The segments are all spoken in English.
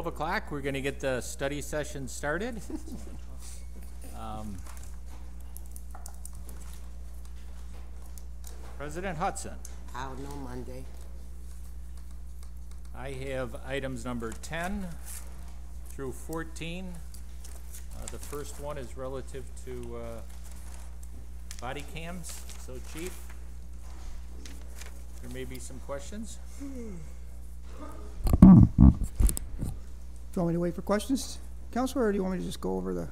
o'clock. We're going to get the study session started. President Hudson. I'll know Monday. I have items number 10 through 14. The first one is relative to body cams. So, Chief, there may be some questions. Do you want me to wait for questions, Counselor, or do you want me to just go over the?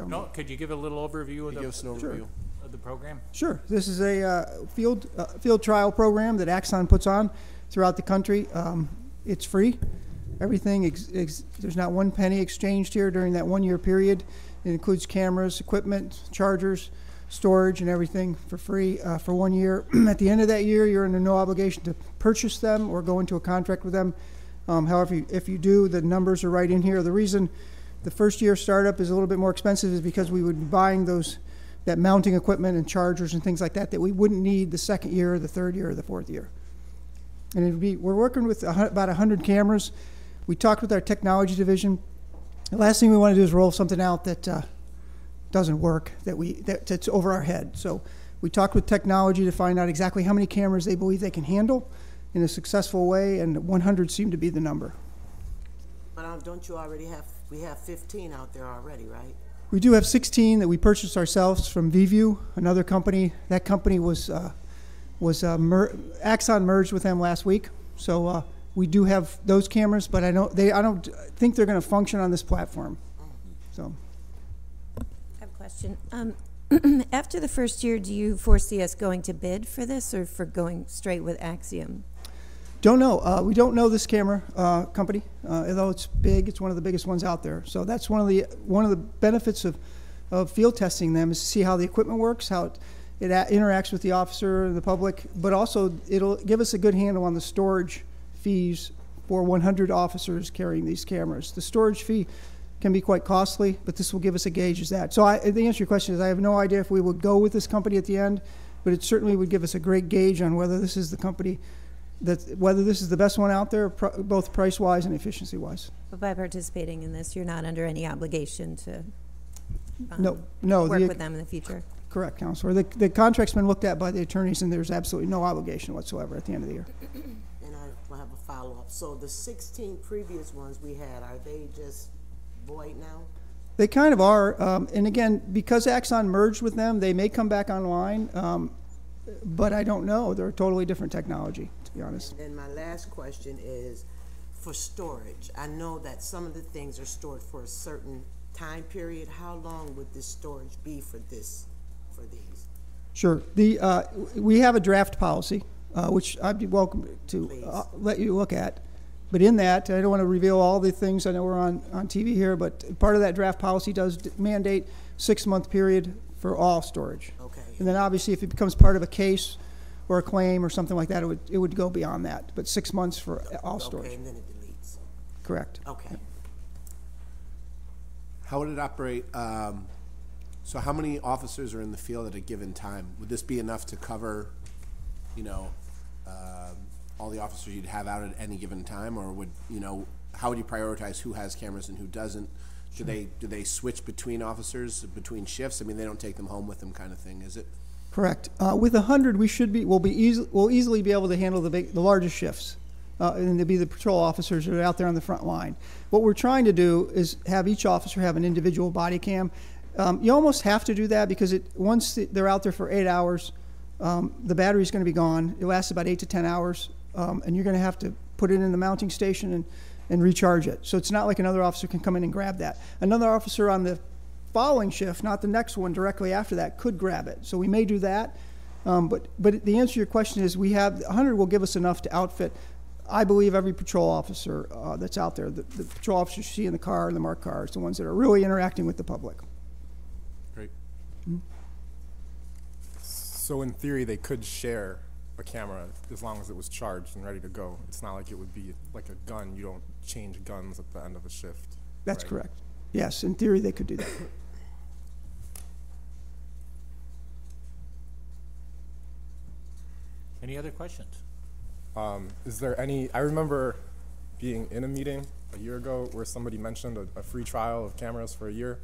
No, could you give a little overview of the, Give us an overview. of the program? Sure. This is a field trial program that Axon puts on throughout the country. It's free. Everything, there's not one penny exchanged here during that 1 year period. It includes cameras, equipment, chargers, storage, and everything for free for 1 year. At the end of that year, you're under no obligation to purchase them or go into a contract with them. However, if you do, the numbers are right in here. The reason the first year startup is a little bit more expensive is because we would be buying that mounting equipment and chargers and things like that we wouldn't need the second year, the third year, or the fourth year. And we're working with about 100 cameras. We talked with our technology division. The last thing we want to do is roll something out that doesn't work, that's over our head. So we talked with technology to find out exactly how many cameras they believe they can handle in a successful way, and 100 seemed to be the number. But don't you already have, we have 15 out there already, right? We do have 16 that we purchased ourselves from VView, another company. That company was Axon merged with them last week. So we do have those cameras, but I don't think they're going to function on this platform. So. I have a question. After the first year, do you foresee us going to bid for this or for going straight with Axiom? Don't know. We don't know this camera company, although it's big. It's one of the biggest ones out there. So that's one of the benefits of field testing them is to see how the equipment works, how it interacts with the officer and the public, but also it'll give us a good handle on the storage fees for 100 officers carrying these cameras. The storage fee can be quite costly, but this will give us a gauge as that. So the answer to your question is I have no idea if we would go with this company at the end, but it certainly would give us a great gauge on whether this is the company, whether this is the best one out there, both price-wise and efficiency-wise. But by participating in this, you're not under any obligation to no, work with them in the future? Correct, Counselor. The contract's been looked at by the attorneys, and there's absolutely no obligation whatsoever at the end of the year. And I will have a follow-up. So the 16 previous ones we had, are they just void now? They kind of are. And again, because Axon merged with them, they may come back online, but I don't know. They're a totally different technology, to be honest. And then my last question is for storage. I know that some of the things are stored for a certain time period. How long would this storage be for these? Sure. We have a draft policy, which I'd be welcome to let you look at. But in that, I don't want to reveal all the things. I know we're on TV here, but part of that draft policy does mandate 6-month period for all storage. Okay. And then obviously if it becomes part of a case or a claim or something like that, it would go beyond that. But 6 months for all storage. Okay, and then it deletes. Correct. Okay. Yep. How would it operate? So how many officers are in the field at a given time? Would this be enough to cover, all the officers you'd have out at any given time, or would, how would you prioritize who has cameras and who doesn't? Do they switch between officers, between shifts? I mean, they don't take them home with them, kind of thing, is it? Correct. With 100, we'll easily be able to handle the largest shifts, and to be the patrol officers that are out there on the front line. What we're trying to do is have each officer have an individual body cam. You almost have to do that because once they're out there for 8 hours, the battery's going to be gone. It lasts about 8 to 10 hours, and you're going to have to put it in the mounting station and recharge it. So it's not like another officer can come in and grab that. Another officer on the following shift, not the next one directly after that, could grab it. So we may do that. But the answer to your question is 100 will give us enough to outfit, I believe, every patrol officer that's out there. The patrol officers you see in the car, the marked cars, the ones that are really interacting with the public. Great. Mm-hmm. So in theory, they could share a camera as long as it was charged and ready to go. It's not like it would be like a gun. You don't change guns at the end of a shift. That's right? correct. Yes, in theory, they could do that. Any other questions? Is there any, I remember being in a meeting a year ago where somebody mentioned a free trial of cameras for a year,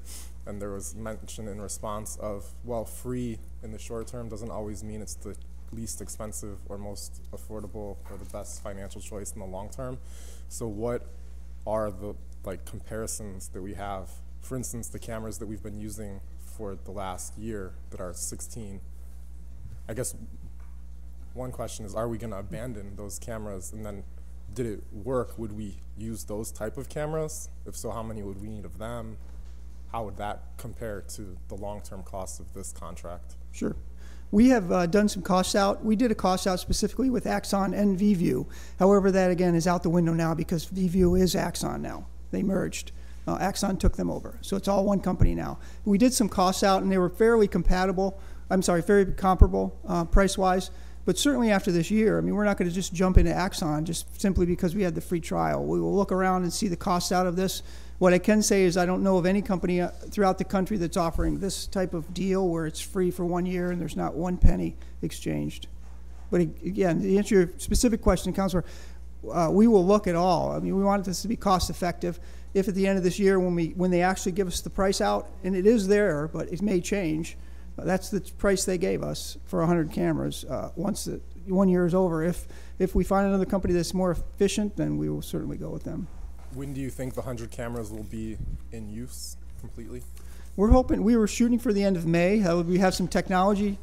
and there was mention in response of, well, free in the short term doesn't always mean it's the least expensive or most affordable or the best financial choice in the long term. So what are the comparisons that we have? For instance, the cameras that we've been using for the last year that are 16. I guess one question is, are we going to abandon those cameras? And then, did it work? Would we use those type of cameras? If so, how many would we need of them? How would that compare to the long-term cost of this contract? Sure. We have done some costs out. We did a cost out specifically with Axon and VView. However, that again is out the window now because VView is Axon now. They merged. Axon took them over. So it's all one company now. We did some costs out and they were fairly comparable price-wise. But certainly after this year, I mean, we're not going to just jump into Axon just simply because we had the free trial. We will look around and see the costs out of this. What I can say is I don't know of any company throughout the country that's offering this type of deal where it's free for 1 year and there's not one penny exchanged. But again, to answer your specific question, Counselor, we will look at all. I mean, we want this to be cost effective. If at the end of this year when they actually give us the price out, and it is there, but it may change, that's the price they gave us for 100 cameras. Once the 1 year is over, if we find another company that's more efficient, then we will certainly go with them. When do you think the 100 cameras will be in use completely? We're hoping, we were shooting for the end of May. We have some technology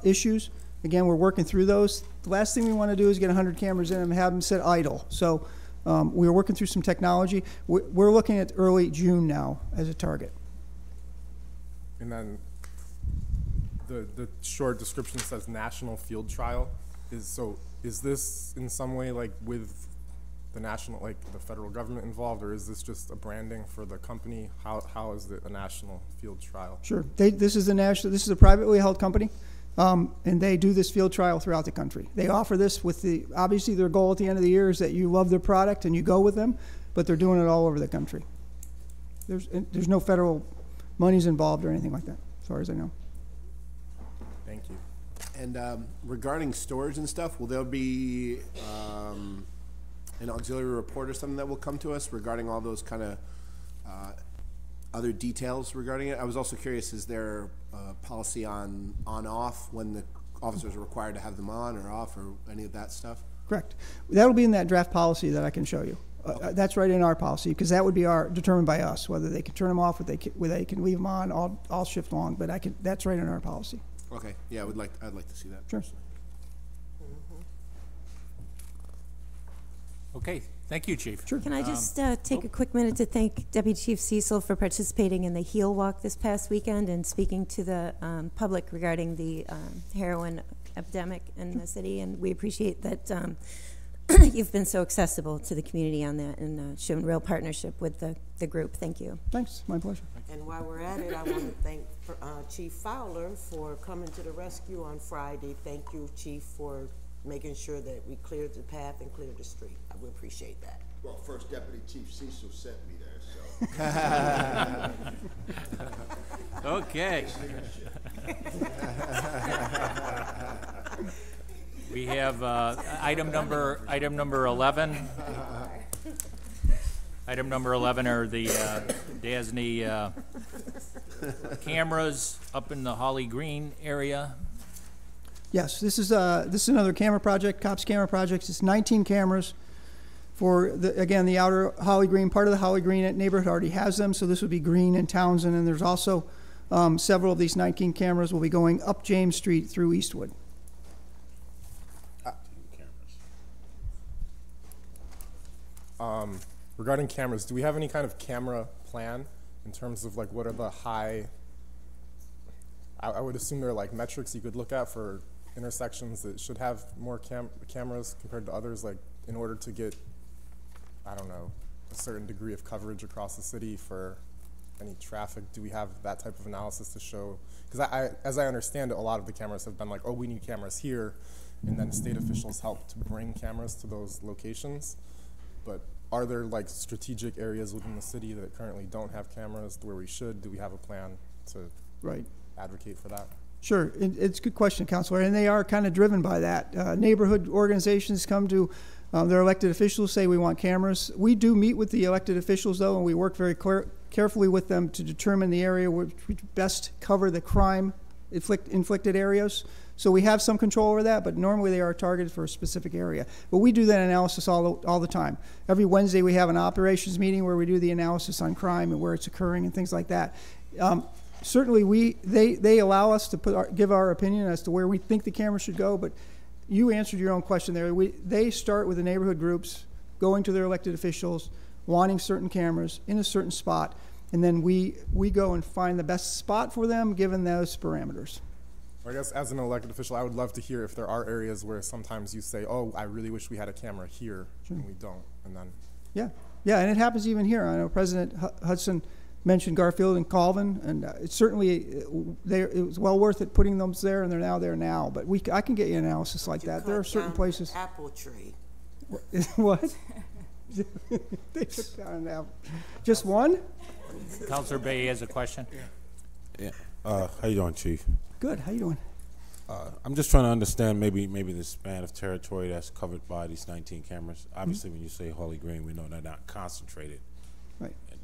issues. Again, we're working through those. The last thing we want to do is get 100 cameras in and have them sit idle. So we're working through some technology. We're looking at early June now as a target. And then the short description says national field trial. Is this in some way like with the national, like the federal government involved, or is this just a branding for the company? How is it a national field trial? Sure. This is a privately held company, and they do this field trial throughout the country. They offer this with obviously their goal at the end of the year is that you love their product and you go with them, but they're doing it all over the country. There's no federal monies involved or anything like that, as far as I know. Thank you. And regarding storage and stuff, will there be an auxiliary report or something that will come to us regarding all those kind of other details regarding it? I was also curious, is there a policy on-off when the officers are required to have them on or off or any of that stuff? Correct. That'll be in that draft policy that I can show you. That's right in our policy because that would be determined by us whether they can turn them off or whether they can leave them on all shift long. But that's right in our policy. Okay. Yeah, I'd like to see that. Sure. Okay, thank you, Chief. Sure. Can I just take a quick minute to thank Deputy Chief Cecil for participating in the Heal Walk this past weekend and speaking to the public regarding the heroin epidemic in the city, and we appreciate that you've been so accessible to the community on that and shown real partnership with the group. Thank you. Thanks. My pleasure. And while we're at it, I want to thank Chief Fowler for coming to the rescue on Friday. Thank you, Chief, for making sure that we cleared the path and cleared the street. I would appreciate that. Well, First Deputy Chief Cecil sent me there, so. Okay. We have item number 11. Item number 11 are the DASNY cameras up in the Holly Green area. Yes, this is another camera project, COPS camera project. It's 19 cameras for the outer Holly Green. Part of the Holly Green neighborhood already has them, so this would be Green and Townsend. And there's also several of these 19 cameras will be going up James Street through Eastwood. Regarding cameras, do we have any kind of camera plan in terms of like what are the high? I would assume there are like metrics you could look at for intersections that should have more cameras compared to others, like in order to get, I don't know, a certain degree of coverage across the city for any traffic. Do we have that type of analysis to show? Because as I understand it, a lot of the cameras have been like, oh, we need cameras here, and then state officials help to bring cameras to those locations. But are there like strategic areas within the city that currently don't have cameras where we should? Do we have a plan to advocate for that? Sure, it's a good question, Counselor, and they are kind of driven by that. Neighborhood organizations come to their elected officials, say we want cameras. We do meet with the elected officials, though, and we work very carefully with them to determine the area which best cover the crime inflicted areas. So we have some control over that, but normally they are targeted for a specific area. But we do that analysis all the time. Every Wednesday we have an operations meeting where we do the analysis on crime and where it's occurring and things like that. Certainly they allow us to give our opinion as to where we think the camera should go, but you answered your own question there. They start with the neighborhood groups, going to their elected officials, wanting certain cameras in a certain spot, and then we go and find the best spot for them given those parameters. I guess as an elected official, I would love to hear if there are areas where sometimes you say, oh, I really wish we had a camera here, and we don't, and then. Yeah, and it happens even here. I know President Hudson mentioned Garfield and Colvin, and it's certainly, it was well worth it putting them there, and they're now there now. But I can get you an analysis like that. There are certain places. Apple tree. What? They took down an apple. Just one? Councilor Bay has a question. Yeah. How you doing, Chief? Good. How you doing? I'm just trying to understand maybe the span of territory that's covered by these 19 cameras. Obviously, when you say Holly Green, we know they're not concentrated. Right. And,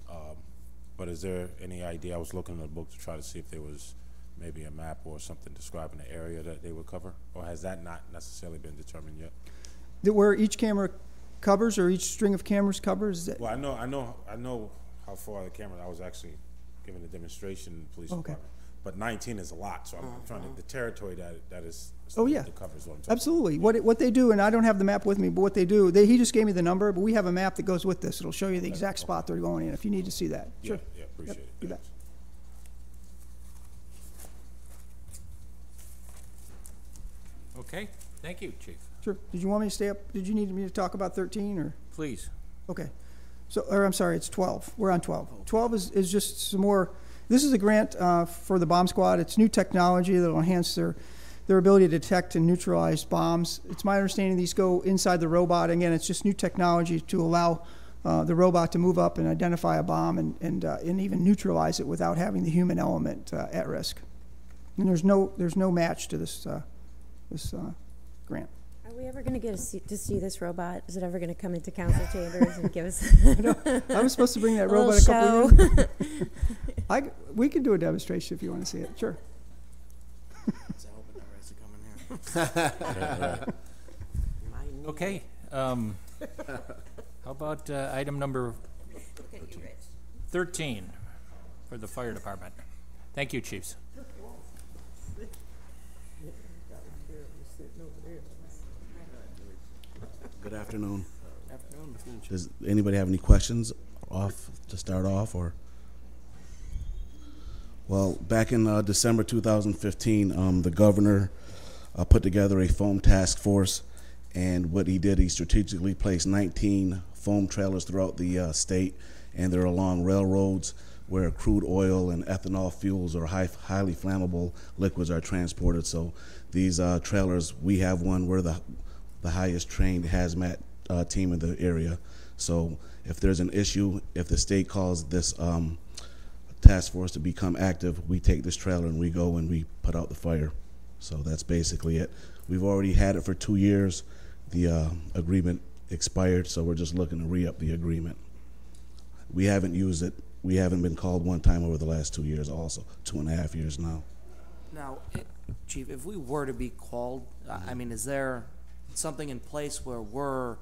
but is there any idea? I was looking in the book to try to see if there was maybe a map or something describing the area that they would cover, or has that not necessarily been determined yet? Where each camera covers, or each string of cameras covers? Well, I know how far the camera. I was actually giving a demonstration in the police department. But 19 is a lot, so I'm trying to, the territory that is that covers what I'm talking Absolutely. What they do, and I don't have the map with me, but what they do, he just gave me the number, but we have a map that goes with this. It'll show you the exact spot they're going in if you need to see that. Sure. Yeah, appreciate it. You bet. Okay, thank you, Chief. Sure. Did you want me to stay up? Did you need me to talk about 13 or? Please. Okay. So, or I'm sorry, it's 12. We're on 12. 12 is just some more. This is a grant for the bomb squad. It's new technology that will enhance their ability to detect and neutralize bombs. It's my understanding these go inside the robot. Again, it's just new technology to allow the robot to move up and identify a bomb and even neutralize it without having the human element at risk. And there's no match to this grant. Are we ever going to get to see this robot? Is it ever going to come into council chambers and give us I was supposed to bring that a robot a couple of years ago. We can do a demonstration if you want to see it. Sure. Okay. How about item number 13 for the fire department? Thank you, chiefs. Good afternoon. Does anybody have any questions to start off, or? Well, back in December 2015, the governor put together a foam task force, and what he did, he strategically placed 19 foam trailers throughout the state, and they're along railroads where crude oil and ethanol fuels or highly flammable liquids are transported. So these trailers, we have one, we're the highest trained hazmat team in the area. So if there's an issue, if the state calls this task force to become active, we take this trailer and we go and we put out the fire. So that's basically it. We've already had it for 2 years. The agreement expired, so we're just looking to re-up the agreement. We haven't used it. We haven't been called one time over the last 2 years also, 2.5 years now. Now, Chief, if we were to be called, I mean, is there something in place where we're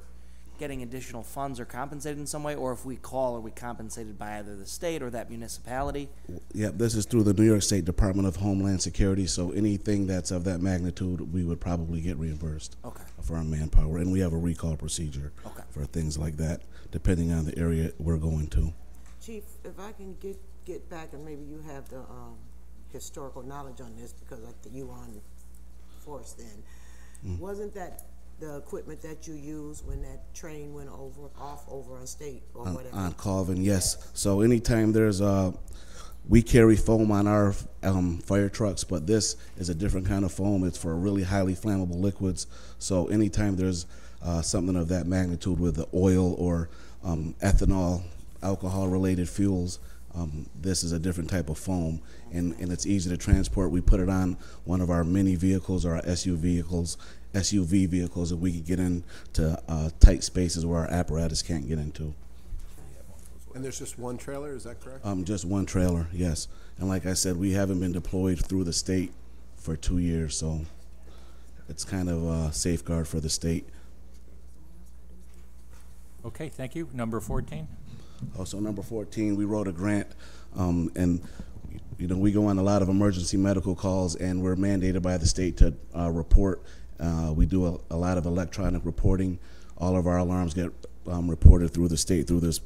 getting additional funds or compensated in some way, or if we call, are we compensated by either the state or that municipality? Yeah, this is through the New York State Department of Homeland Security, so anything that's of that magnitude, we would probably get reimbursed for our manpower, and we have a recall procedure for things like that, depending on the area we're going to. Chief, if I can get back, and maybe you have the historical knowledge on this, because I think you were on force then. Wasn't that the equipment that you used when that train went off over on State or whatever? On Colvin, yes. So anytime there's we carry foam on our fire trucks, but this is a different kind of foam. It's for really highly flammable liquids. So anytime there's something of that magnitude with the oil or ethanol, alcohol-related fuels, This is a different type of foam, and it's easy to transport. We put it on one of our mini vehicles or our SUV vehicles, and we can get into tight spaces where our apparatus can't get into. And there's just one trailer, is that correct? Just one trailer, yes. And like I said, we haven't been deployed through the state for 2 years, so it's kind of a safeguard for the state. Okay, thank you. Number 14. Also, number 14, we wrote a grant, and we go on a lot of emergency medical calls, and we're mandated by the state to report. We do a lot of electronic reporting. All of our alarms get reported through the state through this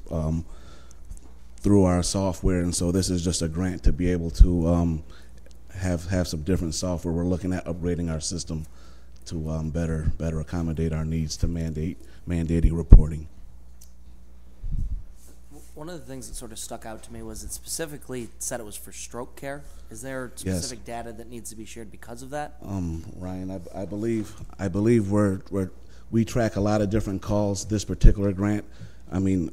through our software, and so this is just a grant to be able to have some different software. We're looking at upgrading our system to better accommodate our needs to mandating reporting. One of the things that sort of stuck out to me was it specifically said it was for stroke care. Is there specific data that needs to be shared because of that? Ryan, I believe we track a lot of different calls. This particular grant, I mean,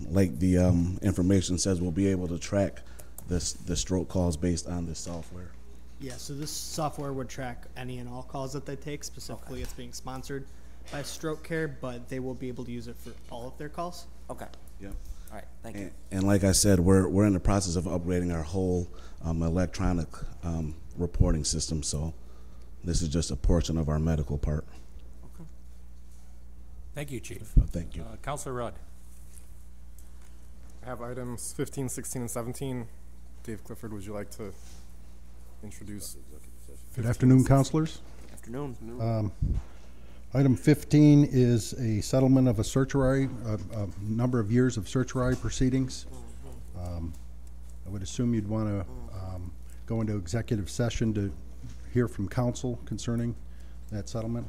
like the information says, we'll be able to track the stroke calls based on this software. Yeah, so this software would track any and all calls that they take. Specifically, it's being sponsored by Stroke Care, but they will be able to use it for all of their calls. Okay. Yep. All right, thank you. And like I said, we're in the process of upgrading our whole electronic reporting system, so this is just a portion of our medical part. Okay. Thank you, Chief. Thank you. Councilor Rudd. I have items 15, 16, and 17. Dave Clifford, would you like to introduce? Good afternoon, councilors. Afternoon. Item 15 is a settlement of a certiorari, a number of years of certiorari proceedings. I would assume you'd want to go into executive session to hear from council concerning that settlement.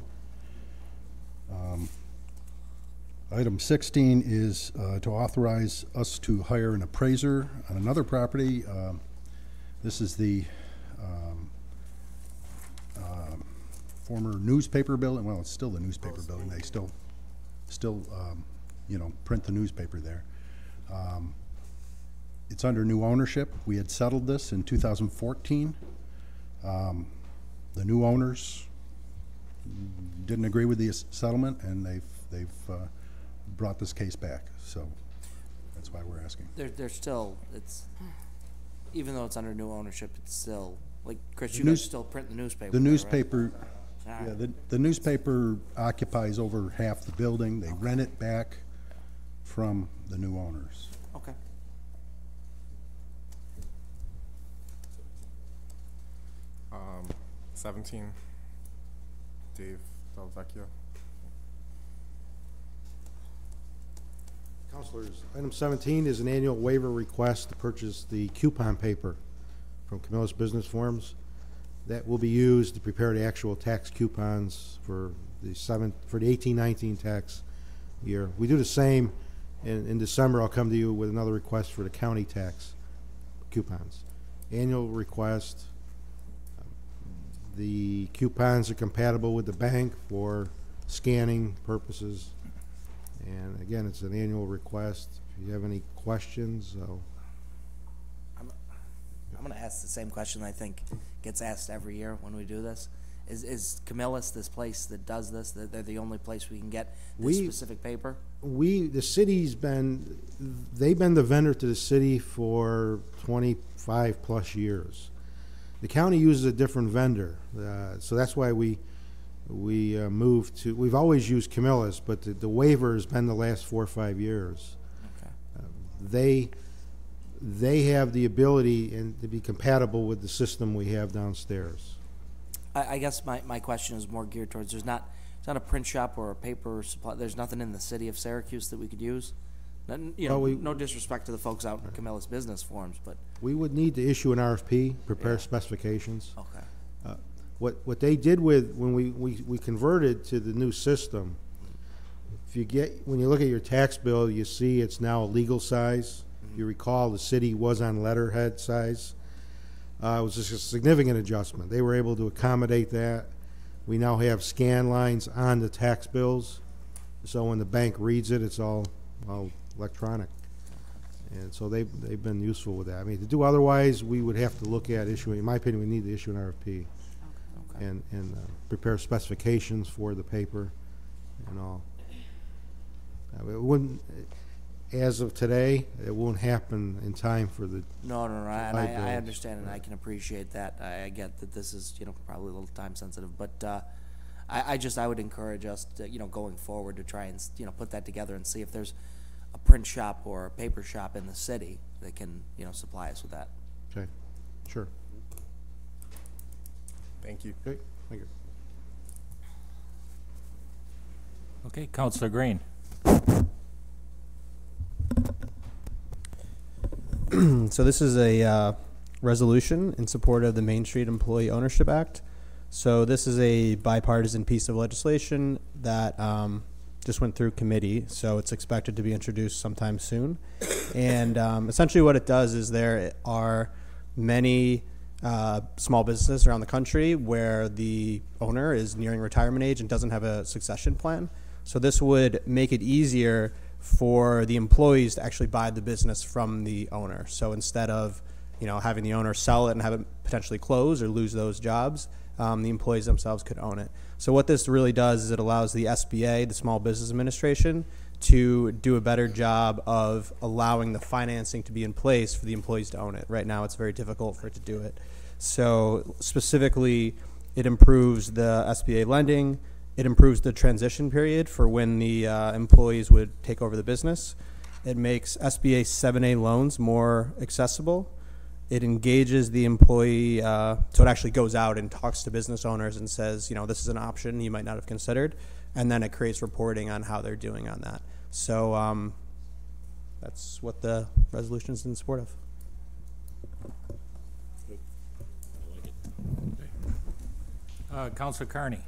Item 16 is to authorize us to hire an appraiser on another property. This is the former newspaper building. Well, it's still the newspaper building. They still print the newspaper there. It's under new ownership. We had settled this in 2014. The new owners didn't agree with the settlement, and they've brought this case back. So that's why we're asking. There's still, even though it's under new ownership, it's still, like, Chris, you guys still print the newspaper. The newspaper, right? yeah, the newspaper occupies over half the building. They rent it back from the new owners. Okay. Um, 17, Dave Del Vecchio. Councilors, item 17 is an annual waiver request to purchase the coupon paper from Camillus Business Forms. That will be used to prepare the actual tax coupons for the 18-19 tax year. We do the same, and in December I'll come to you with another request for the county tax coupons. Annual request. The coupons are compatible with the bank for scanning purposes. And again, it's an annual request. If you have any questions, I'm going to ask the same question I think gets asked every year when we do this. Is Camillus this place that does this? That they're the only place we can get this specific paper? The city's they've been the vendor to the city for 25 plus years. The county uses a different vendor, so that's why we moved to. We've always used Camillus, but the waiver has been the last 4 or 5 years. Okay. They have the ability to be compatible with the system we have downstairs. I guess my question is more geared towards it's not a print shop or a paper supply. There's nothing in the city of Syracuse that we could use. No disrespect to the folks out in Camillus Business Forms, but we would need to issue an RFP, prepare specifications. Okay. What they did when we converted to the new system, when you look at your tax bill, you see it's now a legal size. If you recall, the city was on letterhead size. It was just a significant adjustment. They were able to accommodate that. We now have scan lines on the tax bills, so when the bank reads it, it's all electronic. And so they've been useful with that. I mean, to do otherwise, we would have to look at issuing, in my opinion, we need to issue an RFP and prepare specifications for the paper and all. It wouldn't, as of today, it won't happen in time for the. No, and light I bills. understand and I can appreciate that. I get that this is, probably a little time sensitive, but I would encourage us to, going forward to try and, put that together and see if there's a print shop or a paper shop in the city that can, supply us with that. Okay, sure. Thank you. Okay, thank you. Okay, Councilor Green. So this is a resolution in support of the Main Street Employee Ownership Act. So this is a bipartisan piece of legislation that just went through committee, so it's expected to be introduced sometime soon. And essentially what it does is there are many small businesses around the country where the owner is nearing retirement age and doesn't have a succession plan. So this would make it easier for the employees to actually buy the business from the owner. So instead of having the owner sell it and have it potentially close or lose those jobs, the employees themselves could own it. So what this really does is it allows the SBA, the Small Business Administration, to do a better job of allowing the financing to be in place for the employees to own it. Right now it's very difficult for it to do it. So specifically, it improves the SBA lending. It improves the transition period for when the employees would take over the business. It makes SBA 7A loans more accessible. It engages the employee, so it actually goes out and talks to business owners and says, this is an option you might not have considered, and then it creates reporting on how they're doing on that. So that's what the resolution is in support of. Councilor Carney.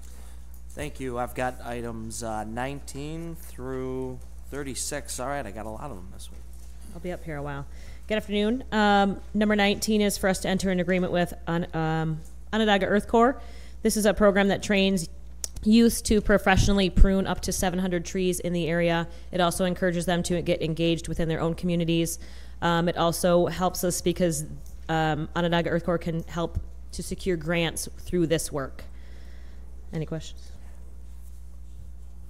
Thank you. I've got items 19 through 36. All right, I got a lot of them this week. I'll be up here a while. Good afternoon. Number 19 is for us to enter an agreement with Onondaga Earth Corps. This is a program that trains youth to professionally prune up to 700 trees in the area. It also encourages them to get engaged within their own communities. It also helps us because Onondaga Earth Corps can help to secure grants through this work. Any questions?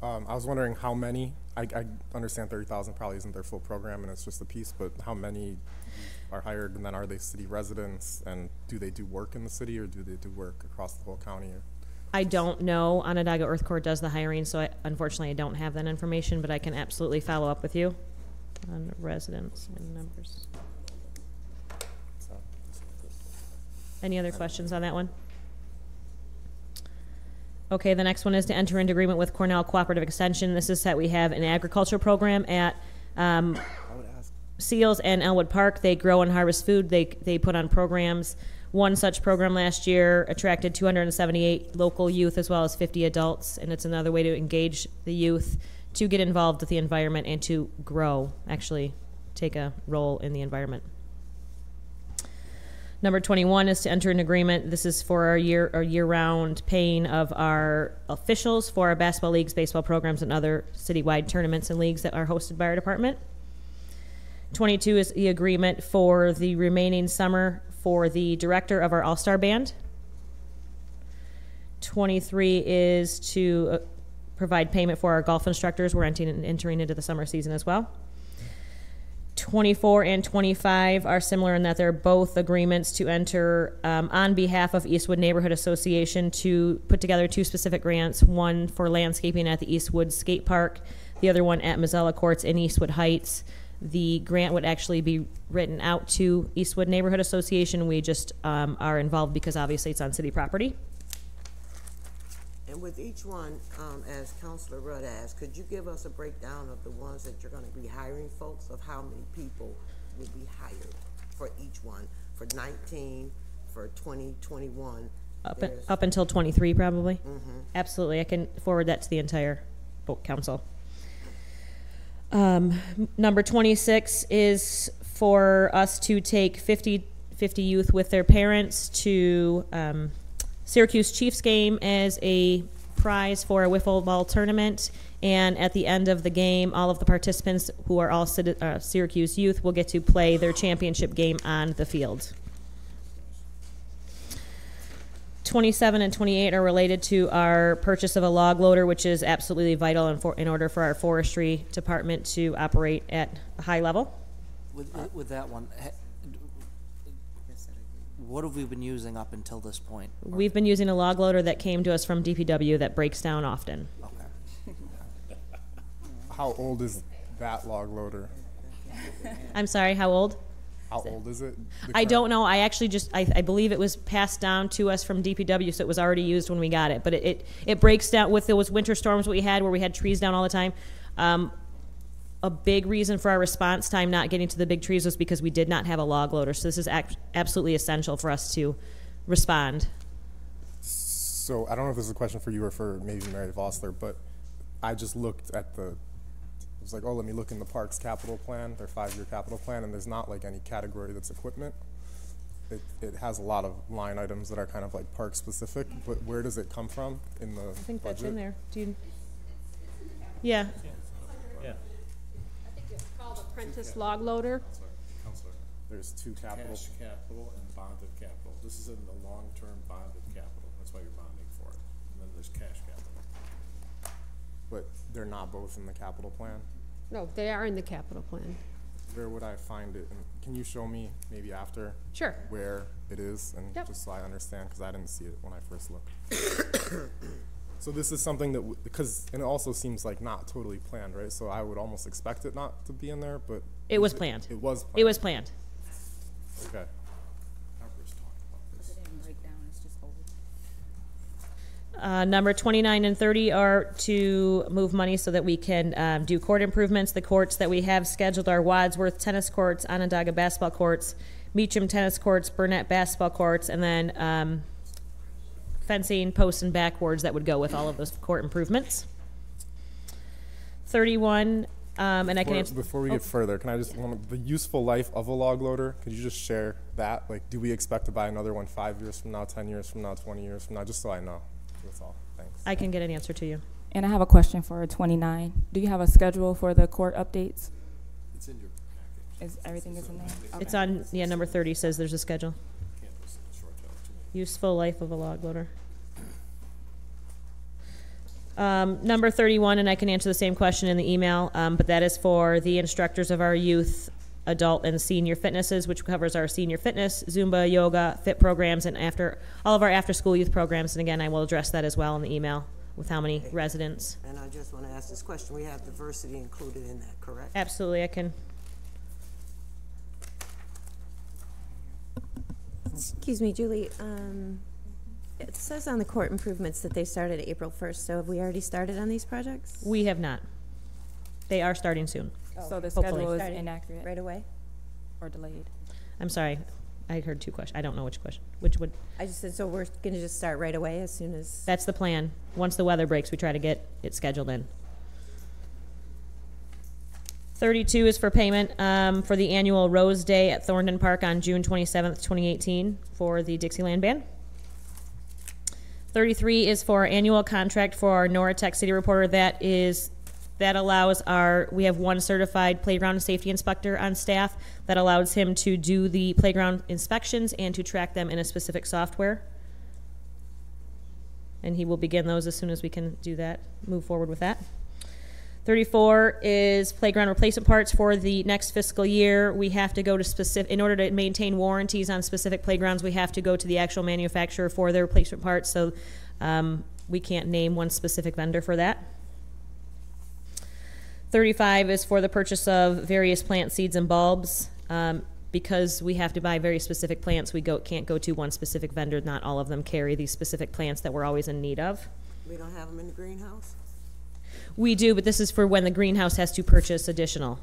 I was wondering how many, I understand 30,000 probably isn't their full program and it's just a piece, but how many are hired, and then are they city residents, and do they do work in the city or do they do work across the whole county? Or? I don't know. Onondaga Earth Corps does the hiring, so unfortunately I don't have that information, but I can absolutely follow up with you on residents and numbers. Any other questions on that one? Okay, the next one is to enter into agreement with Cornell Cooperative Extension. This is that we have an agriculture program at Seals and Elwood Park. They grow and harvest food. They put on programs. One such program last year attracted 278 local youth as well as 50 adults, and it's another way to engage the youth to get involved with the environment and to grow, actually take a role in the environment. Number 21 is to enter an agreement. This is for our year-round paying of our officials for our basketball leagues, baseball programs, and other citywide tournaments and leagues that are hosted by our department. 22 is the agreement for the remaining summer for the director of our All-Star Band. 23 is to provide payment for our golf instructors. We're entering into the summer season as well. 24 and 25 are similar in that they're both agreements to enter on behalf of Eastwood Neighborhood Association to put together two specific grants, one for landscaping at the Eastwood Skate Park, the other one at Mazzella Courts in Eastwood Heights. The grant would actually be written out to Eastwood Neighborhood Association. We just are involved because obviously it's on city property. And with each one, as Councilor Rudd asked, could you give us a breakdown of the ones that you're going to be hiring, folks, of how many people will be hired for each one, for 19, for 2021? Up until 23, probably. Mm-hmm. Absolutely. I can forward that to the entire council. Number 26 is for us to take 50 youth with their parents to Syracuse Chiefs game as a prize for a wiffle ball tournament, and at the end of the game, all of the participants who are all Syracuse youth will get to play their championship game on the field. 27 and 28 are related to our purchase of a log loader, which is absolutely vital in order for our forestry department to operate at a high level. With that one, what have we been using up until this point? We've been using a log loader that came to us from DPW that breaks down often. Okay. How old is that log loader? I'm sorry, how old? How old is it? I don't know. I actually I believe it was passed down to us from DPW, so it was already used when we got it. But it breaks down with those winter storms we had where we had trees down all the time. A big reason for our response time not getting to the big trees was because we did not have a log loader. So this is absolutely essential for us to respond. So I don't know if this is a question for you or for maybe Mary Vossler, but I just looked at I was like, oh, let me look in the park's capital plan, their 5-year capital plan, and there's not like any category that's equipment. It has a lot of line items that are kind of like park specific, but where does it come from in the I think that's budget? in there. Yeah. Yeah. I think it's called apprentice log loader. Counselor, There's 2 capital. cash capital and bonded capital. This is in the long-term bonded capital. That's why you're bonding for it. And then there's cash capital. But they're not both in the capital plan? No, they are in the capital plan. Where would I find it? And can you show me maybe after Sure. where it is, and Yep. just so I understand, because I didn't see it when I first looked. So this is something that, and it also seems like not totally planned, right? So I would almost expect it not to be in there, but. It was planned. It was planned. It was planned. Okay. Number 29 and 30 are to move money so that we can do court improvements. The courts that we have scheduled are Wadsworth tennis courts, Onondaga basketball courts, Meacham tennis courts, Burnett basketball courts, and then fencing, posts, and backboards that would go with all of those court improvements. 31, and I can answer. Before we get further, can I just, the useful life of a log loader, could you just share that? Like, do we expect to buy another one 5 years from now, 10 years from now, 20 years from now, just so I know? That's all. Thanks. I can get an answer to you. And I have a question for 29. Do you have a schedule for the court updates? It's in your package. Everything is in there? Okay. It's on, number 30 says there's a schedule. Can't listen to short tell too many. Useful life of a log loader. Number 31, and I can answer the same question in the email, but that is for the instructors of our youth, adult, and senior fitnesses, which covers our senior fitness, Zumba, yoga, fit programs, and all of our after-school youth programs. And again, I will address that as well in the email with how many residents. And I just want to ask this question. We have diversity included in that, correct? Absolutely, I can. Excuse me, Julie. It says on the court improvements that they started April 1st, so have we already started on these projects? We have not. They are starting soon. So the Hopefully. schedule is Starting inaccurate right away? or delayed? I'm sorry. I heard 2 questions. I don't know which question. Which would? I just said, so we're going to just start right away as soon as... That's the plan. Once the weather breaks, we try to get it scheduled in. 32 is for payment for the annual Rose Day at Thorndon Park on June 27th, 2018 for the Dixieland Band. 33 is for our annual contract for our Noratech City Reporter. That allows we have one certified playground and safety inspector on staff that allows him to do the playground inspections and to track them in a specific software. And he will begin those as soon as we can do that, move forward with that. 34 is playground replacement parts for the next fiscal year. We have to go to in order to maintain warranties on specific playgrounds, we have to go to the actual manufacturer for their replacement parts, so we can't name one specific vendor for that. 35 is for the purchase of various plant seeds and bulbs. Because we have to buy very specific plants, we can't go to one specific vendor. Not all of them carry these specific plants that we're always in need of. We don't have them in the greenhouse? We do, but this is for when the greenhouse has to purchase additional.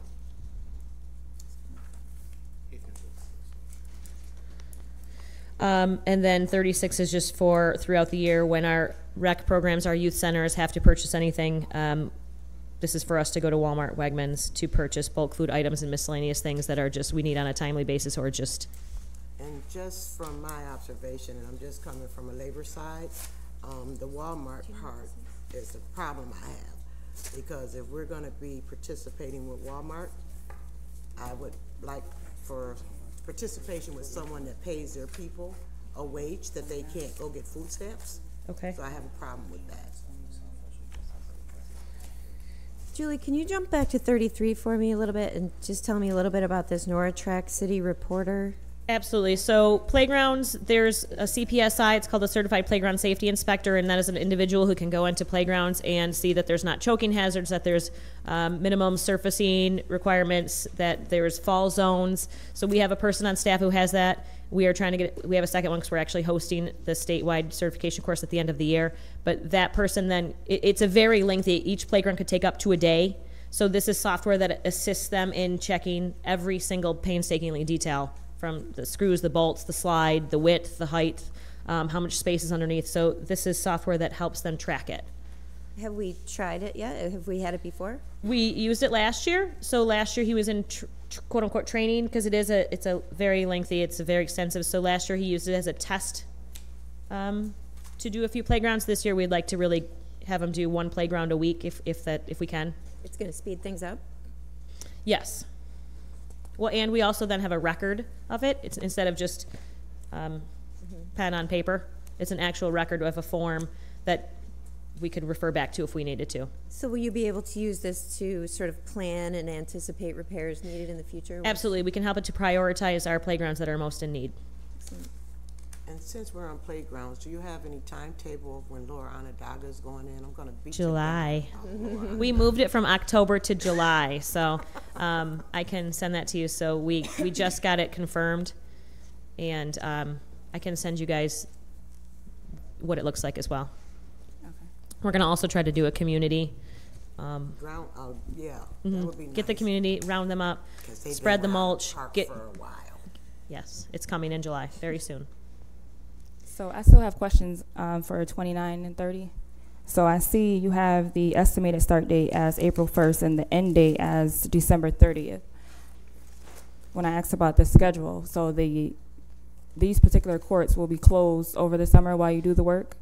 And then 36 is just for throughout the year when our rec programs, our youth centers have to purchase anything. This is for us to go to Walmart, Wegmans to purchase bulk food items and miscellaneous things that are just we need on a timely basis or just. And just from my observation, and I'm just coming from a labor side, the Walmart part is the problem I have. Because if we're gonna be participating with Walmart, I would like for participation with someone that pays their people a wage that they can't go get food stamps. Okay. So I have a problem with that. Julie, can you jump back to 33 for me a little bit and just tell me a little bit about this NORAD City Reporter? Absolutely. So playgrounds, there's a CPSI, it's called a Certified Playground Safety Inspector, and that is an individual who can go into playgrounds and see that there's not choking hazards, that there's minimum surfacing requirements, that there's fall zones. So we have a person on staff who has that. We are trying to we have a second one because we're actually hosting the statewide certification course at the end of the year. But that person then, it's a very lengthy, each playground could take up to a day. So this is software that assists them in checking every single painstakingly detail, from the screws, the bolts, the slide, the width, the height, how much space is underneath. So this is software that helps them track it. Have we tried it yet? Have we had it before? We used it last year. So last year he was in quote unquote training, because it's a very lengthy, it's a very extensive. So last year he used it as a test to do a few playgrounds. This year we'd like to really have him do one playground a week if we can. It's going to speed things up? Yes. Well, and we also then have a record of it. It's instead of just pen on paper. It's an actual record of a form that we could refer back to if we needed to. So will you be able to use this to sort of plan and anticipate repairs needed in the future? Absolutely. We can help it to prioritize our playgrounds that are most in need. Excellent. And since we're on playgrounds, do you have any timetable of when Laura Onondaga is going in? I'm gonna beat July. you down. We moved it from October to July, so I can send that to you. So we just got it confirmed, and I can send you guys what it looks like as well. Okay. We're going to also try to do a community. Yeah, that would be nice. Get the community, round them up, 'Cause they've spread the been around mulch. the park Get for a while. Yes, it's coming in July, very soon. So I still have questions for 29 and 30. So I see you have the estimated start date as April 1st and the end date as December 30th. When I asked about the schedule, so these particular courts will be closed over the summer while you do the work?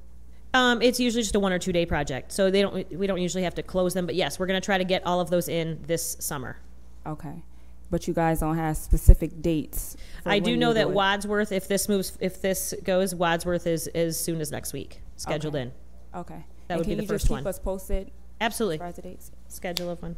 It's usually just a 1 or 2 day project, so we don't usually have to close them. But yes, we're going to try to get all of those in this summer. Okay. But you guys don't have specific dates? I do know that Wadsworth, if this goes, Wadsworth is as soon as next week, scheduled in. Okay. That would be the first one. Can you just keep us posted? Absolutely. As far as the dates? Schedule of one.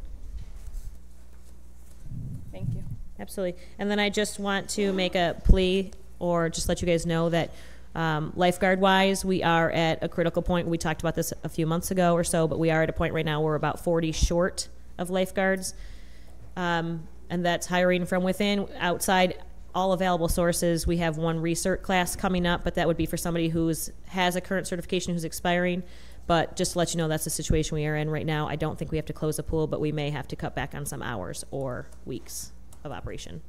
Thank you. Absolutely. And then I just want to make a plea, or just let you guys know that lifeguard-wise, we are at a critical point. We talked about this a few months ago or so, but we are at a point right now where we're about 40 short of lifeguards. And that's hiring from within, outside, all available sources. We have one recert class coming up, but that would be for somebody who has a current certification who's expiring. But just to let you know, that's the situation we are in right now. I don't think we have to close a pool, but we may have to cut back on some hours or weeks of operation.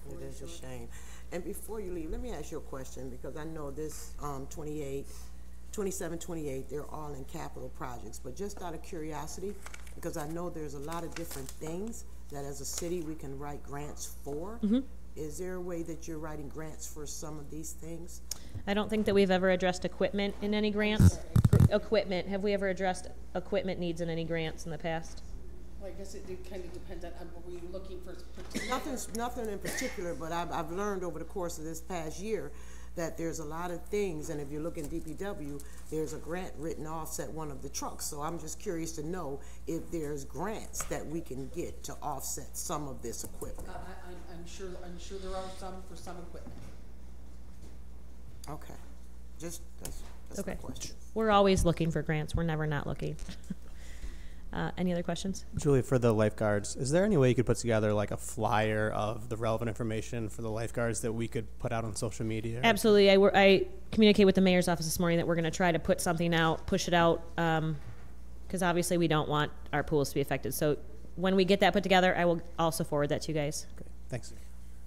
It is a shame. And before you leave, let me ask you a question, because I know this 27, 28, they're all in capital projects. But just out of curiosity, because I know there's a lot of different things that as a city we can write grants for. Is there a way that you're writing grants for some of these things? I don't think that we've ever addressed equipment in any grants. Equipment, have we ever addressed equipment needs in any grants in the past? Well, I guess it kind of depends on what were you looking for. Nothing in particular, but I've learned over the course of this past year that there's a lot of things, and if you look in DPW, there's a grant written to offset one of the trucks. So I'm just curious to know if there's grants that we can get to offset some of this equipment. I'm sure there are some for some equipment. Okay, that's Okay. the question. We're always looking for grants. We're never not looking. Any other questions? Julie, for the lifeguards, is there any way you could put together like a flyer of the relevant information for the lifeguards that we could put out on social media? Absolutely. I communicate with the mayor's office this morning that we're going to try to put something out, push it out, because obviously we don't want our pools to be affected. So when we get that put together, I will also forward that to you guys. Great. Thanks.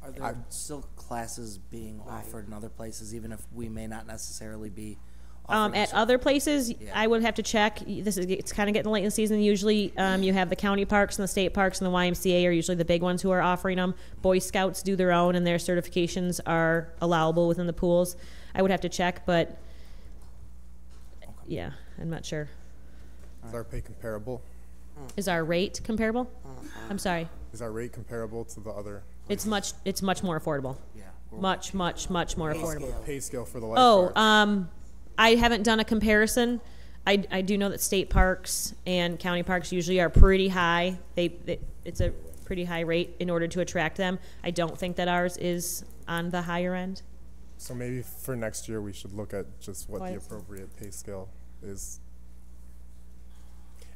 Are there still classes being offered in other places, even if we may not necessarily be at other places, I would have to check. It's kind of getting late in the season. Usually, you have the county parks and the state parks and the YMCA are usually the big ones who are offering them. Boy Scouts do their own, and their certifications are allowable within the pools. I would have to check, but Yeah, I'm not sure. Is our pay comparable? Is our rate comparable? I'm sorry. Is our rate comparable to the other? It's much more affordable. Yeah. Much more affordable. Pay scale for the lifeguards. I haven't done a comparison. I do know that state parks and county parks usually are pretty high. It's a pretty high rate in order to attract them. I don't think that ours is on the higher end. So maybe for next year we should look at just what the appropriate pay scale is.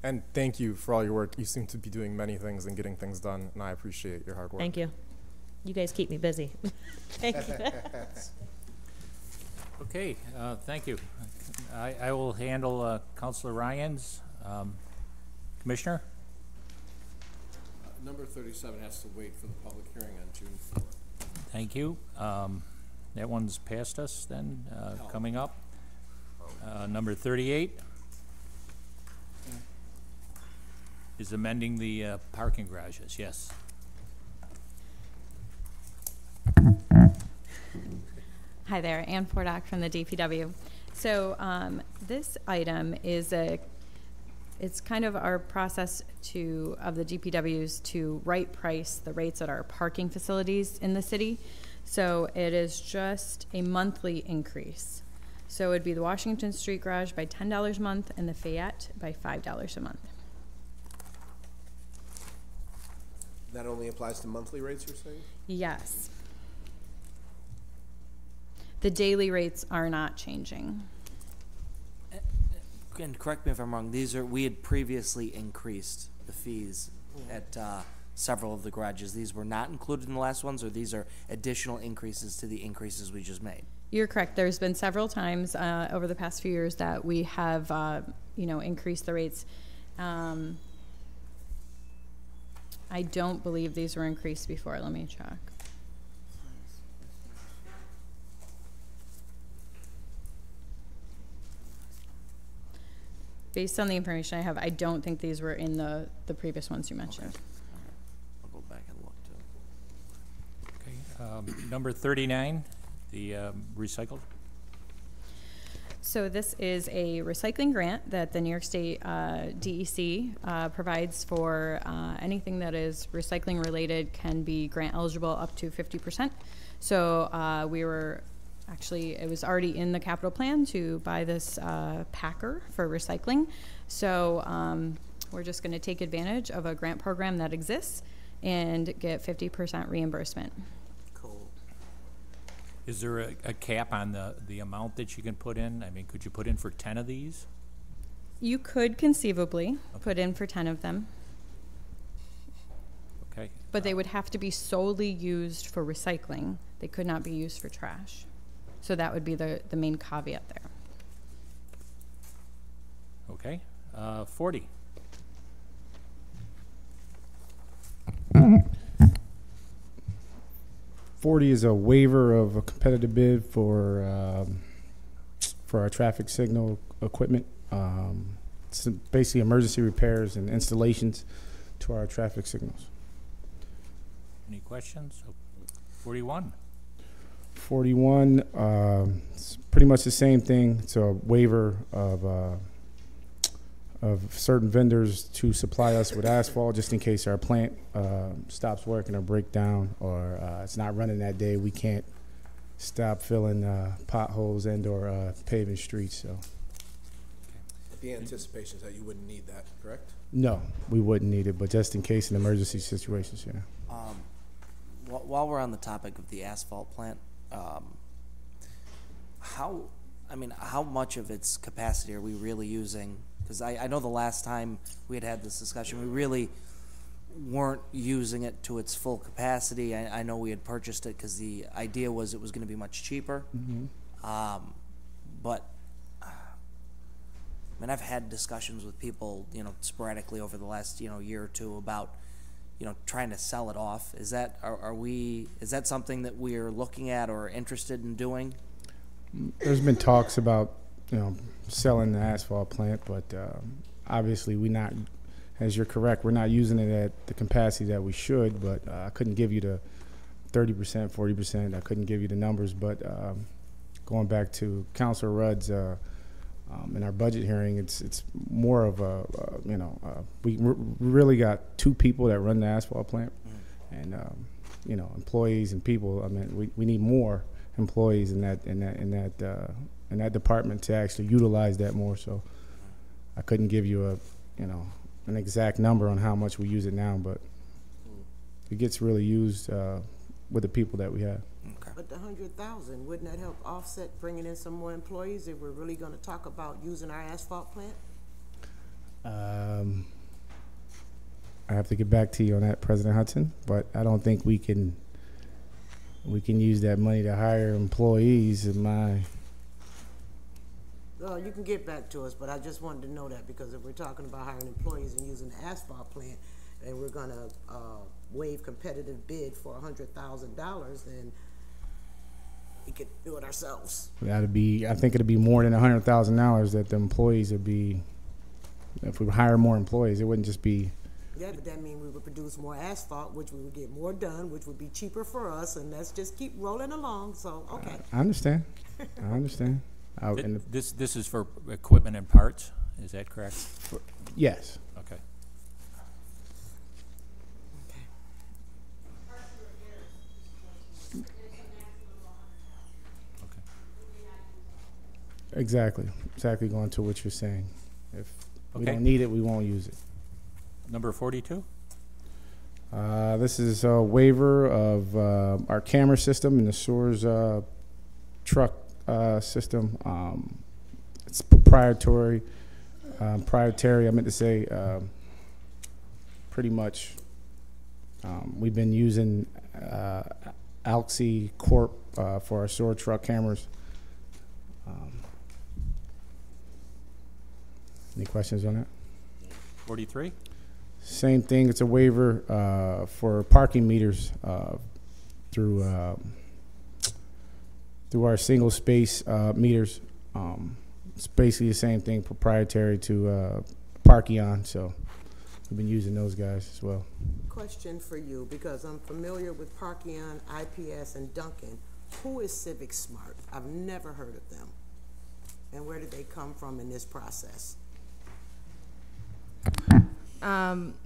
And thank you for all your work. You seem to be doing many things and getting things done, and I appreciate your hard work. Thank you. You guys keep me busy. Thank you. Okay, thank you. I will handle Councilor Ryan's. Commissioner? Number 37 has to wait for the public hearing on June 4th. Thank you. That one's past us then, coming up. Number 38 is amending the parking garages, yes. Hi there, Ann Fordock from the DPW. So this item is it's kind of our process of the DPWs to right price the rates at our parking facilities in the city. So it is just a monthly increase. So it would be the Washington Street Garage by $10 a month and the Fayette by $5 a month. That only applies to monthly rates, you're saying? Yes. The daily rates are not changing. And correct me if I'm wrong, we had previously increased the fees at several of the garages. These were not included in the last ones, or these are additional increases to the increases we just made? You're correct. There's been several times over the past few years that we have, increased the rates. I don't believe these were increased before. Let me check. Based on the information I have, I don't think these were in the previous ones you mentioned. Okay. I'll go back and look too. Okay, number 39, the recycled. So this is a recycling grant that the New York State DEC provides for anything that is recycling related can be grant eligible up to 50%. So we were actually, it was already in the capital plan to buy this packer for recycling. So we're just going to take advantage of a grant program that exists and get 50% reimbursement. Cool. Is there a cap on the amount that you can put in? I mean, could you put in for 10 of these? You could conceivably put in for 10 of them. Okay. But they would have to be solely used for recycling. They could not be used for trash. So that would be the main caveat there. Okay. 40. $40 is a waiver of a competitive bid for our traffic signal equipment. It's basically emergency repairs and installations to our traffic signals. Any questions? 41. 41, it's pretty much the same thing. It's a waiver of certain vendors to supply us with asphalt just in case our plant stops working or break down, or it's not running that day. We can't stop filling potholes and or paving streets. So The anticipation is that you wouldn't need that, correct? no, we wouldn't need it, but just in case in emergency situations, yeah. While we're on the topic of the asphalt plant, how much of its capacity are we really using? Because I know the last time we had this discussion, we really weren't using it to its full capacity. I know we had purchased it because the idea was it was going to be much cheaper. But I've had discussions with people, sporadically over the last, year or two about, trying to sell it off. Is that is that something that we're looking at or interested in doing? There's been talks about, selling the asphalt plant, but obviously as you're correct, we're not using it at the capacity that we should, but I couldn't give you the 30%, 40%. I couldn't give you the numbers, but going back to Councilor Rudd's In our budget hearing, it's more of we really got 2 people that run the asphalt plant, and employees and people. I mean, we need more employees in that department to actually utilize that more. So I couldn't give you an exact number on how much we use it now, but it gets really used with the people that we have. But the 100,000, wouldn't that help offset bringing in some more employees if we're really going to talk about using our asphalt plant? I have to get back to you on that, President Hudson, but I don't think we can use that money to hire employees in my. Well, you can get back to us, but I just wanted to know that, because if we're talking about hiring employees and using the asphalt plant, and we're going to waive competitive bid for $100,000, then we could do it ourselves. I think it'd be more than $100,000 that the employees would be. If we hire more employees, it wouldn't just be. Yeah, but that means we would produce more asphalt, which we would get more done, which would be cheaper for us, and let's just keep rolling along. So, okay. I understand. I understand. This is for equipment and parts, is that correct? Yes. Okay. Exactly going to what you're saying. If we Okay. don't need it, we won't use it. Number 42? This is a waiver of our camera system in the sewers truck system. It's proprietary. I meant to say pretty much we've been using Alxi Corp for our sewer truck cameras. Any questions on that? 43? Same thing. It's a waiver for parking meters through our single space meters. It's basically the same thing, proprietary to Parkeon. So we've been using those guys as well. Question for you, because I'm familiar with Parkeon, IPS, and Duncan. Who is Civic Smart? I've never heard of them. And where did they come from in this process?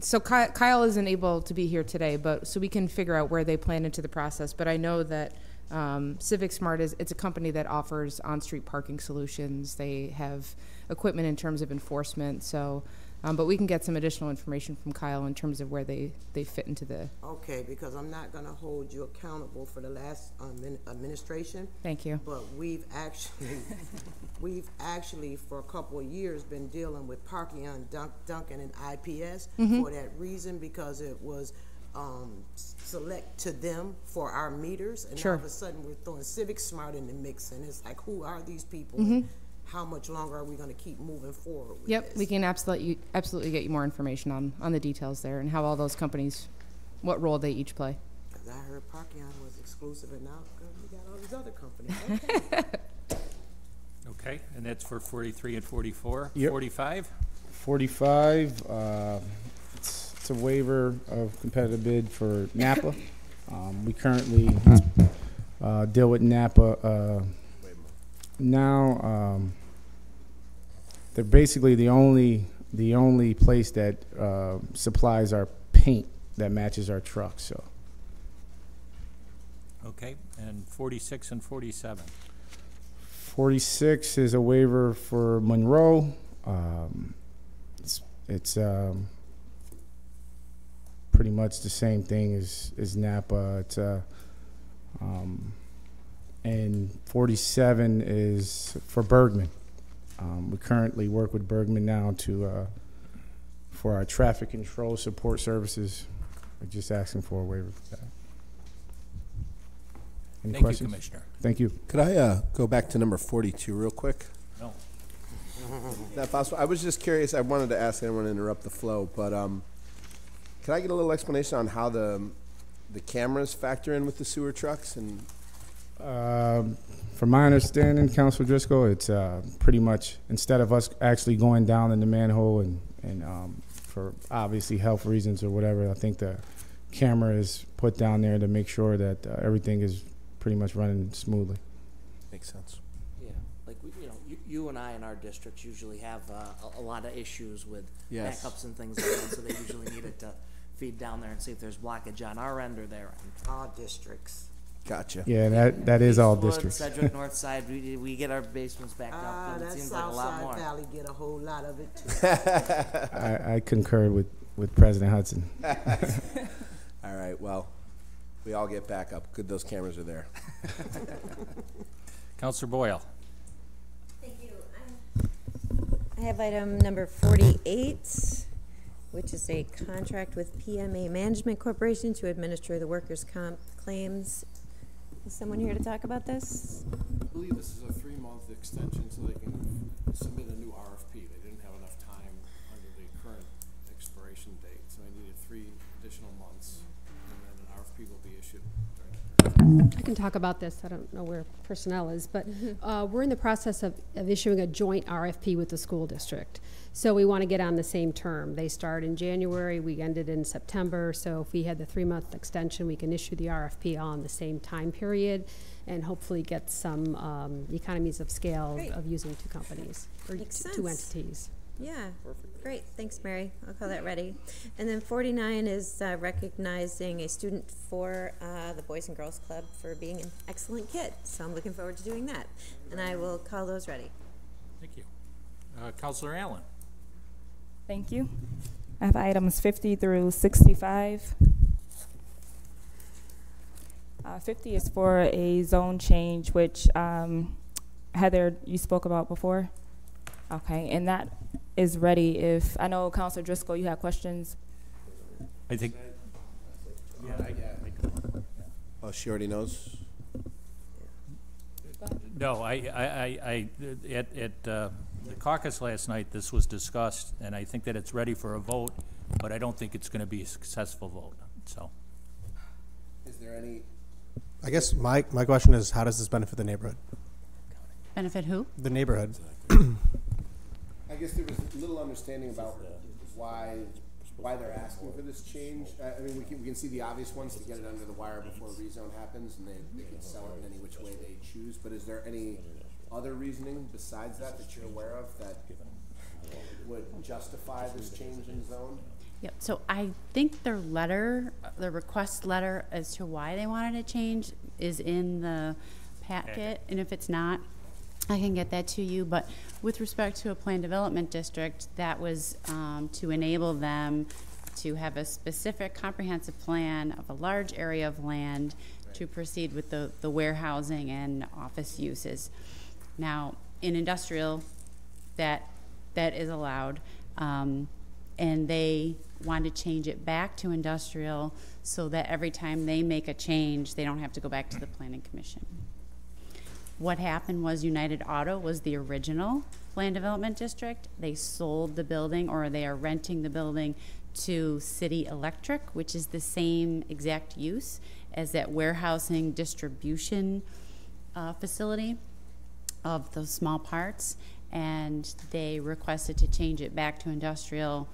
So Kyle isn't able to be here today, but so we can figure out where they plan into the process. But I know that Civic Smart it's a company that offers on-street parking solutions. They have equipment in terms of enforcement. So, but we can get some additional information from Kyle in terms of where they fit into the. Okay, because I'm not going to hold you accountable for the last administration. Thank you. But we've actually for a couple of years been dealing with Parkeon, Duncan, and IPS for that reason, because it was select to them for our meters, and all of a sudden we're throwing Civic Smart in the mix, and it's like, who are these people? And how much longer are we going to keep moving forward with this? We can absolutely get you more information on the details there and how all those companies, what role they each play. Because I heard Parkeon was exclusive, and now we got all these other companies. Okay. Okay, and that's for 43 and 44. Yep. 45? 45, it's a waiver of competitive bid for Napa. We currently deal with Napa now. They're basically the only place that supplies our paint that matches our trucks. So. Okay, and 46 and 47. 46 is a waiver for Monroe. It's pretty much the same thing as Napa. It's and 47 is for Bergman. We currently work with Bergman now for our traffic control support services. We're just asking for a waiver for that. Any Thank questions? you, Commissioner. Thank you. Could I go back to number 42 real quick? No. Is that possible? I was just curious. I wanted to ask, I didn't want to interrupt the flow, but can I get a little explanation on how the cameras factor in with the sewer trucks? And from my understanding, Councilor Driscoll, it's pretty much instead of us actually going down in the manhole and for obviously health reasons or whatever, I think the camera is put down there to make sure that everything is pretty much running smoothly. Makes sense. Yeah. like, you and I in our districts usually have a lot of issues with Yes. backups and things like that, so they usually need it to feed down there and see if there's blockage on our end or their end. All districts. Gotcha. Yeah, that is all Eastwood, districts. Sedgwick, North Side, we get our basements backed up, but it That seems like a lot Southside more. Valley get a whole lot of it too. I concur with President Hudson. All right, well, we all get back up. Good those cameras are there. Counselor Boyle. Thank you. I have item number 48, which is a contract with PMA Management Corporation to administer the workers' comp claims. Is someone here to talk about this? I believe this is a 3-month extension so they can submit a new RFP. They didn't have enough time under the current expiration date, so they needed 3 additional months, and then an RFP will be issued during that period. I can talk about this. I don't know where personnel is, but we're in the process of issuing a joint RFP with the school district. So we want to get on the same term. They start in January, we ended in September, so if we had the 3-month extension, we can issue the RFP all in the same time period and hopefully get some economies of scale of using 2 companies, or Makes 2 sense. entities. Yeah, great, thanks, Mary. I'll call that ready. And then 49 is recognizing a student for the Boys and Girls Club for being an excellent kid. So I'm looking forward to doing that. And I will call those ready. Thank you. Counselor Allen. Thank you. I have items 50 through 65. 50 is for a zone change, which Heather, you spoke about before. Okay, and that is ready. If I know, Councilor Driscoll, you have questions. I think. Oh, she already knows. No, at the caucus last night, this was discussed, and I think that it's ready for a vote, but I don't think it's going to be a successful vote. So. Is there any? I guess my question is, how does this benefit the neighborhood? Benefit who? The neighborhood. I guess there was little understanding about why they're asking for this change. I mean, we can see the obvious ones to get it under the wire before rezone happens, and they can sell it in any which way they choose. But is there any other reasoning besides that you're aware of that would justify this change in zone? Yep, so I think their letter, the request letter as to why they wanted to change is in the packet, and if it's not, I can get that to you. But with respect to a planned development district, that was to enable them to have a specific comprehensive plan of a large area of land to proceed with the warehousing and office uses. Now, in industrial, that is allowed, and they want to change it back to industrial so that every time they make a change, they don't have to go back to the Planning Commission. What happened was United Auto was the original land development district. They sold the building, or they are renting the building to City Electric, which is the same exact use as that warehousing distribution facility of those small parts, and they requested to change it back to industrial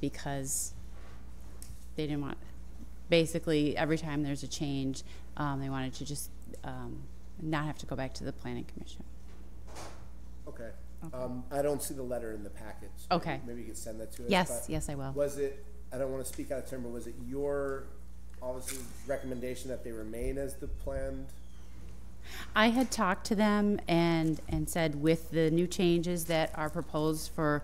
because they didn't want, basically every time there's a change, they wanted to just not have to go back to the Planning Commission. Okay. I don't see the letter in the packet. So Okay. Maybe you could send that to us. Yes, yes, I will. Was it, I don't want to speak out of turn, but was it your, obviously, recommendation that they remain as the planned? I had talked to them and said with the new changes that are proposed for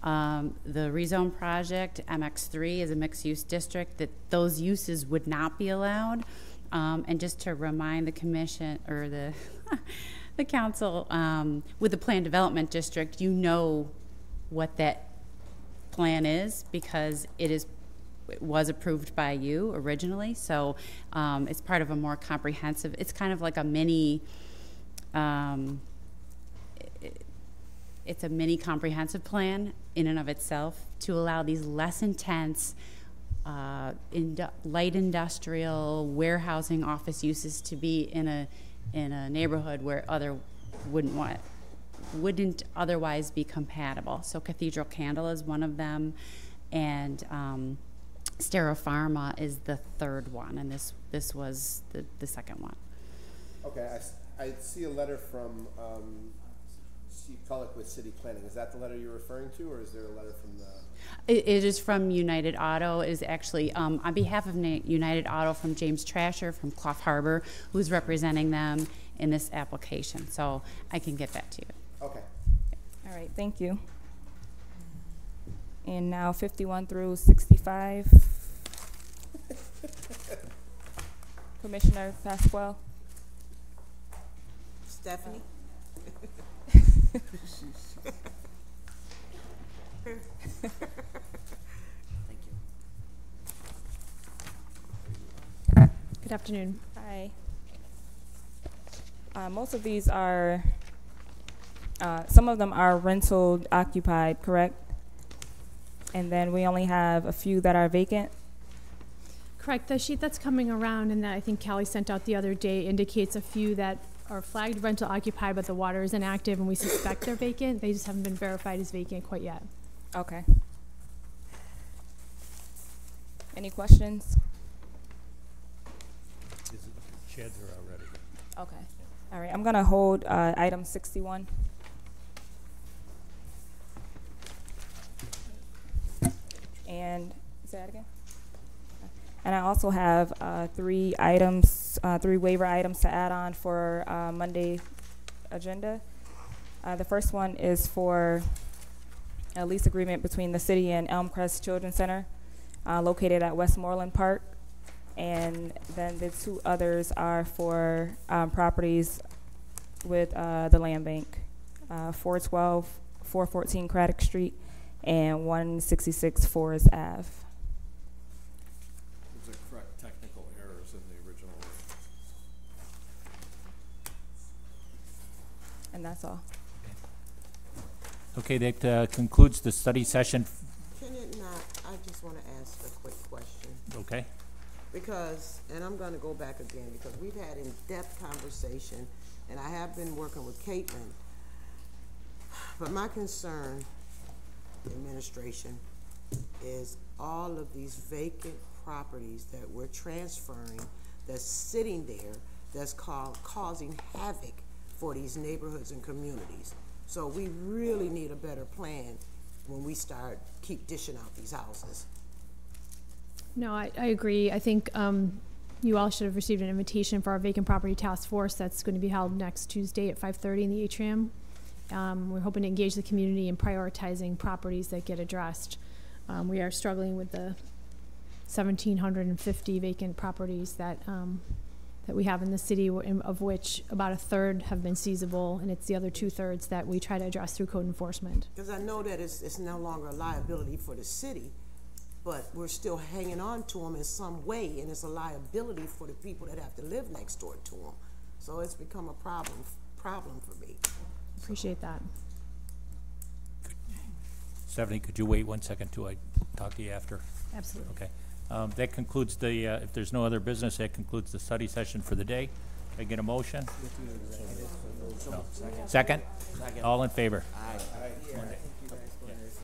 the rezone project, MX3 is a mixed-use district, that those uses would not be allowed. And just to remind the commission, or the the council, with the planned development district, you know what that plan is because it was approved by you originally. So it's part of a more comprehensive, it's kind of like a mini, it's a mini comprehensive plan in and of itself to allow these less intense light industrial warehousing office uses to be in a neighborhood where wouldn't otherwise be compatible. So Cathedral Candle is one of them, and Steropharma is the third one, and this was the second one. Okay, I see a letter from Steve Cullick with City Planning. Is that the letter you're referring to, or is there a letter from the? It is from United Auto. It is actually on behalf of United Auto from James Trasher from Clough Harbor, who's representing them in this application. So I can get that to you. Okay. All right, thank you. And now 51 through 65. Commissioner Pasquale. Stephanie? Thank you. Good afternoon. Hi. Most of these are, some of them are rental occupied, correct? And then we only have a few that are vacant. Correct. The sheet that's coming around and that I think Callie sent out the other day indicates a few that are flagged rental occupied, but the water is inactive and we suspect they're vacant. They just haven't been verified as vacant quite yet. Okay. Any questions? Sheds are already. Okay. All right, I'm gonna hold item 61. And say that again. And I also have three waiver items to add on for Monday agenda. The first one is for a lease agreement between the city and Elmcrest Children's Center, located at Westmoreland Park. And then the two others are for properties with the land bank, 412, 414 Craddock Street, and 166 Forest Ave. Those are correct technical errors in the original. And that's all. Okay, that concludes the study session. Can it not, I just want to ask a quick question. Okay. Because, and I'm going to go back again, because we've had in-depth conversation, and I have been working with Caitlin. But my concern, the administration, is all of these vacant properties that we're transferring, that's sitting there, that's causing havoc for these neighborhoods and communities. So we really need a better plan when we keep dishing out these houses. No, I agree. I think you all should have received an invitation for our vacant property task force that's going to be held next Tuesday at 5:30 in the atrium. We're hoping to engage the community in prioritizing properties that get addressed. We are struggling with the 1,750 vacant properties that we have in the city, of which about a third have been seizable, and it's the other 2/3 that we try to address through code enforcement. Because I know that it's no longer a liability for the city, but we're still hanging on to them in some way, and it's a liability for the people that have to live next door to them. So it's become a problem for me. Appreciate that. Stephanie, could you wait 1 second till I talk to you after? Absolutely. Okay. That concludes the, if there's no other business, that concludes the study session for the day. Can I get a motion? No. Second? All in favor?